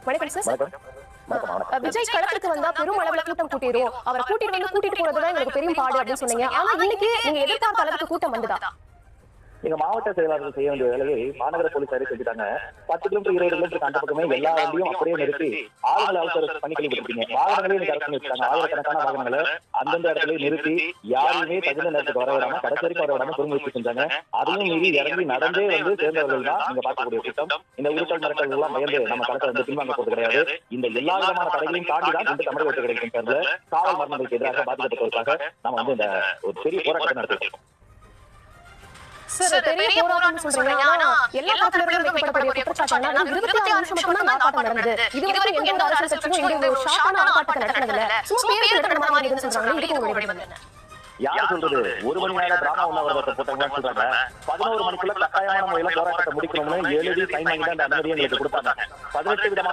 வணக்கம் சார். வணக்கம். விஜய் களத்துக்கு வந்தா பெரும் அளவுல கூட்டம் கூட்டிரும். அவரை கூட்டிட்டு போறதுதான் எங்களுக்கு பெரும் பாடு அப்படின்னு சொன்னீங்க. ஆனா இன்னைக்கு நீங்க எதிர்பார்த்த அளவுக்கு கூட்டம் வந்துதா? எங்க மாவட்ட செயலாளர்கள் செய்ய வேண்டிய வேலையை மாநகர போலீசாரே செஞ்சுட்டாங்க. 10 கிலோமீட்டர் 20 கிலோமீட்டர் அந்த பக்கமே எல்லா வண்டியும் அப்படியே நிறுத்தி ஆளுங்களை அவசர பண்ணி கழிவுபடுத்தீங்க. வாகனங்களையும் நீங்க அரசு வச்சுட்டாங்க. ஆயிரக்கணக்கான வாகனங்களை அந்தந்த இடத்துல நிறுத்தி யாருமே தகுந்த நேரத்துக்கு வர விடாம கடைசி வரைக்கும் வர விடாம பொறுமுயற்சி செஞ்சாங்க. அதையும் மீறி இறங்கி நடந்தே சேர்ந்தவர்கள் தான் நீங்க பார்க்கக்கூடிய கூட்டம். இந்த உருட்டல் மிரட்டல் எல்லாம் பயந்து நம்ம களத்தை பின்வாங்க போறது கிடையாது. இந்த எல்லா விதமான தடைகளையும் தாண்டி தான் இந்த தமிழக வெற்றி கிடைக்கும் சார்ந்த காவல் மரணங்களுக்கு எதிராக பாதிக்கப்பட்டவர்களுக்காக நம்ம இந்த ஒரு பெரிய போராட்டத்தை நடத்திருக்கோம். சார், பெரிய போராட்டம் சொல்றீங்க. ஆனா எல்லா தரப்பினரும் வைக்கப்படக்கூடிய குற்றச்சாட்டு 26 நிமிஷம் மட்டும் தான் ஆர்ப்பாட்டம் நடந்தது. இதுவரைக்கும் எந்த ஒரு அரசியல் கட்சியும் இங்க ஒரு ஷார்ட்டான ஆர்ப்பாட்டத்தை நடத்தினதில்ல. சும்மா பேருக்கு நடக்கிற மாதிரி இருக்குன்னு சொல்றாங்க. இதுக்கு உங்களுடைய பதில் என்ன? யார் சொல்றது? 1 மணி நேரம் டிராமா உண்ணாவிரதத்தை போட்டவங்க சொல்றாங்க. 11 மணிக்குள்ள கட்டாயமான முறையில போராட்டத்தை முடிக்கணும்னு எழுதி சைன் வாங்கி அந்த அனுமதியை எங்களுக்கு கொடுத்தாங்க. 18 விதமான